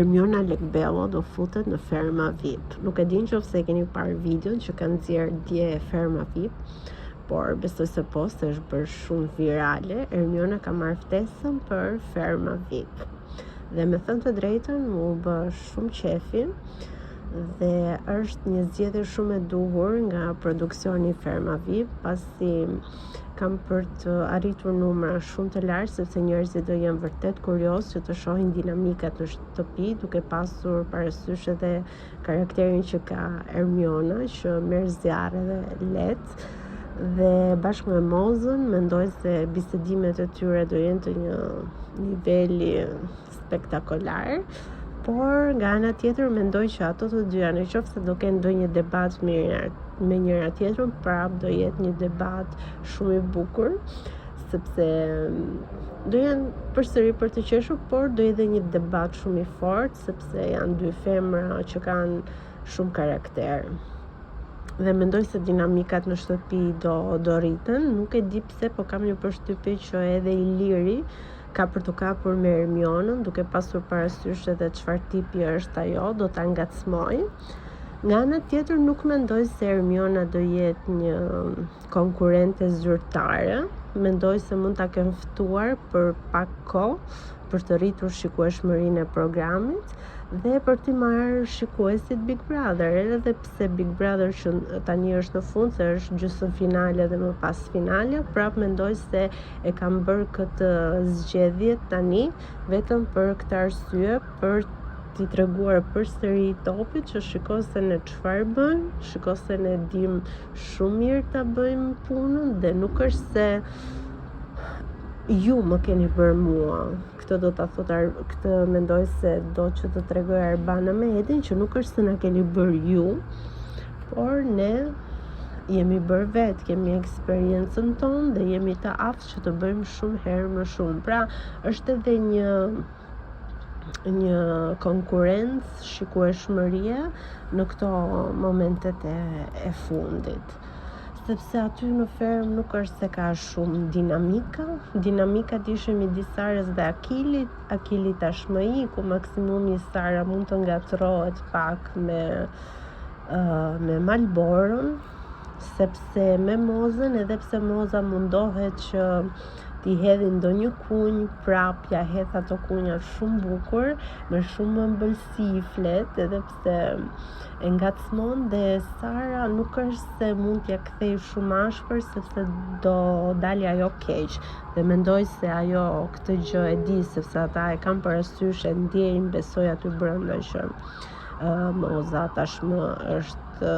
Hermiona Lekbello do futet në Ferma VIP. Nuk e din qoftë se keni parë videon që kanë nxjerrë dje Ferma VIP, por besoj se po, se është bërë shumë virale. Hermiona ka marrë ftesën për Ferma VIP. Dhe me thënë të drejtën, mu bë shumë qefi dhe është një zgjedhje shumë e duhur nga produksioni Ferma VIP, pasi kam për të arritur numra shumë të lartë, sepse njerëzit do jenë vërtet kurioz që të shohin dinamikat në shtëpi, duke pasur parasysh edhe karakterin që ka Hermiona, që merr zjarre dhe lehtë. Dhe bashkë me Mozën mendoj se bisedimet e tyre do jenë të një niveli spektakolar, por nga ana tjetër mendoj që ato të dyja, nëse do kenë ndonjë debat me njëra tjetrën, prap do jetë një debat shumë i bukur, sepse do janë përsëri për të qeshur, por do jetë një debat shumë i fortë, sepse janë dy femra që kanë shumë karakter. Dhe mendoj se dinamikat në shtëpi do rriten. Nuk e di pse, po kam një përshtypje që edhe Iliri ka për të kapur me Hermionën, duke pasur parasysh edhe çfarë tipi është ajo, do ta ngacmoj. Nga ana tjetër nuk mendoj se Hermiona do jetë një konkurrente zyrtare. Mendoj se mund ta kenë ftuar për pak kohë për të rritur shikueshmërinë e programit dhe për t'i marrë shikuesit Big Brother, edhe pse Big Brother që tani është në fund, se është gjysmë finale dhe më pas finale, prap mendoj se e kam bërë këtë zgjedhje tani vetëm për këtë arsye, për t'i treguar përsëri topit që shiko se ne çfarë bëjmë, shiko se ne dim shumë mirë ta bëjmë punën dhe nuk është se ju më keni bërë mua. Këtë mendoj se do që të tregoj Arbana me Edin, që nuk është se na keni bërë ju, por ne jemi bërë vetë, kemi eksperiencën tonë dhe jemi të aftë që të bëjmë shumë herë më shumë. Pra, është edhe një konkurrencë shikueshmërie në këto momentet e fundit. Sepse aty në Ferm nuk është se ka shumë dinamikat ishe midis Sarës dhe Akilit. Akili tashmë iku, maksimumi Sara mund të ngatrohet pak me Malboron, sepse me Mozën, edhe pse Moza mundohet që t'i hedhi ndonjë kunj, prap ja hedh ato kunjat shumë bukur, me shumë ëmbëlsi i flet, edhe pse e ngacmon, dhe Sara nuk është se mund t'ja kthej shumë ashpër, sepse do dalë ajo keq. Dhe mendoj se ajo këtë gjë e di, sepse ata e kanë parasysh, e ndjejnë, besoj aty brenda që Moza tashmë është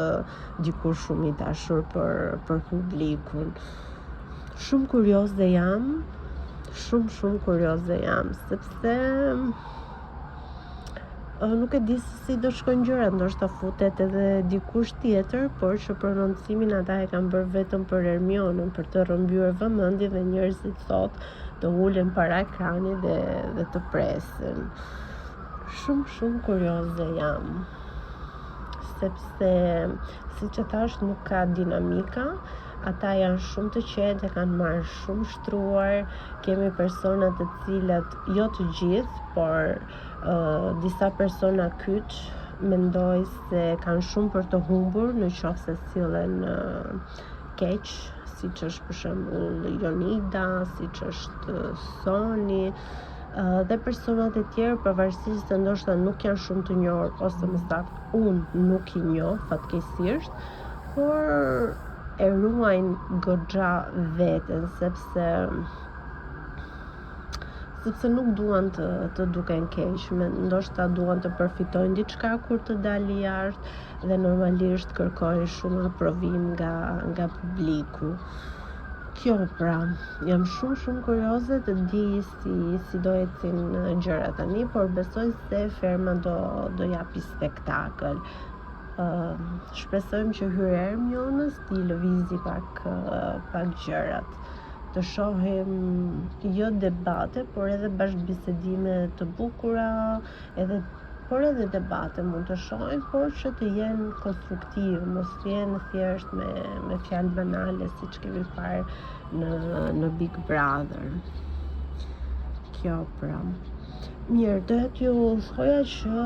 dikur shumë i dashur për publikun. Shumë kurioze jam, sepse nuk e di se si do shkojnë gjërat, ndoshta futet edhe dikush tjetër, por që prononcimin ata e kanë bërë vetëm për Hermionën, për të rrëmbyer vëmendjen dhe njerëzit sot të ulen para ekranit dhe të presin. Shumë kurioze jam, sepse siç e thash, nuk ka dinamika. Ata janë shumë të qetë, kanë marrë shumë shtruar, kemi persona të cilat, jo të gjithë, por disa persona kyç, mendoj se kanë shumë për të humbur në qoftë se sillen keq, siç është për shembull Jonida, siç është Soni, dhe personat e tjerë, pavarësisht se ndoshta nuk janë shumë të njohur, ose më saktë unë nuk i njoh fatkeqësisht, por e ruajnë goxha veten, sepse nuk duan të duken keq, ndoshta duan të përfitojnë diçka kur të dalë jashtë, dhe normalisht kërkojnë shumë aprovim nga publiku. Kjo pra, jam shumë kurioze të di si do ecin gjërat tani, por besoj se Ferma do japi spektakël. Shpresojmë që hyrja e Hermionës t'i lëvizi pak gjërat. Të shohim jo debate, por edhe bashkëbisedime të bukura, por edhe debate mund të shohim, por që të jenë konstruktive, mos të jenë thjesht me fjalë banale, siç kemi parë në Big Brother. Kjo pra. Mirë, doja t'ju thoja që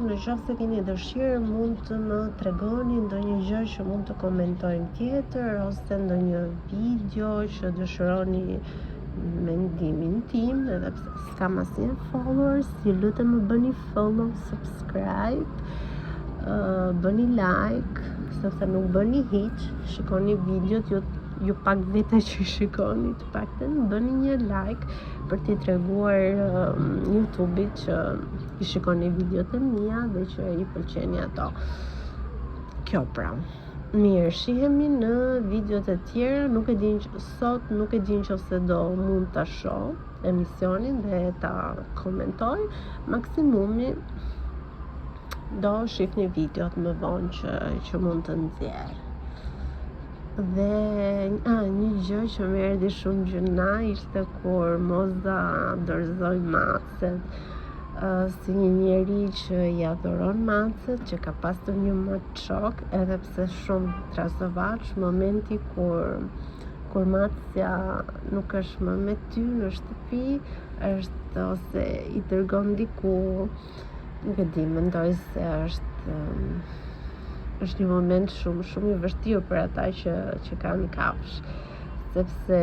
në qoftë se keni dëshirë mund të më tregoni ndonjë gjë që mund të komentojmë tjetër ose ndonjë video që dëshironi mendimin tim, edhe pse s'kam asnjë followers, ju lutem më bëni follow, subscribe, bëni like, sepse nuk bëni hiç, shikoni videot, ju pak vete që shikoni, të paktën bëni një like për t'i treguar YouTube-it që i shikoni videot e mia dhe që i pëlqeni ato. Kjo pra. Mirë, shihemi në videot e tjera, nuk e din nëse do mund ta shoh emisionin dhe ta komentoj, maksimumi do shihni videot më vonë që mund të nxjerr. Dhe një gjë që më erdhi shumë gjëna ishte kur Moza dorëzoi macet si një njeri që i adhuron macet, që ka pasur një maçok, edhe pse shumë trazovaç, momenti kur macja nuk është më me ty në shtëpi, është ose i dërgon diku, nuk e di, mendoj se është një moment shumë i vështirë për ata që kanë kafsh, sepse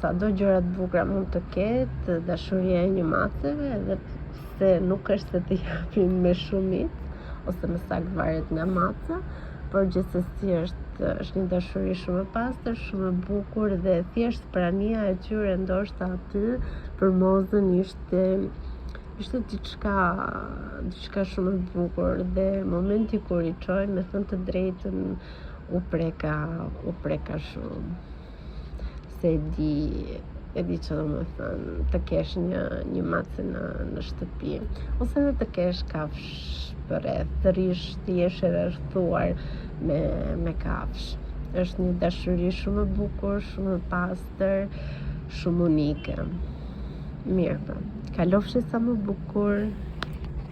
sado gjëra të bukura mund të ketë dashuria e një maceve, edhe pse nuk është se të japin me shumicë, ose më saktë varet nga maca, por gjithsesi është një dashuri shumë e pastër, shumë e bukur, dhe thjesht prania e tyre ndoshta aty për Mozën ishte diçka shumë e bukur, dhe momenti kur i çoi, me thënë të drejtën, u preka shumë. Se e di që do më thënë, të kesh një macë në shtëpi, ose edhe të kesh kafsh përreth, të jesh e rrethuar me kafsh. Është një dashuri shumë e bukur, shumë e pastër, shumë unike. Mirë, kalofshi sa më bukur.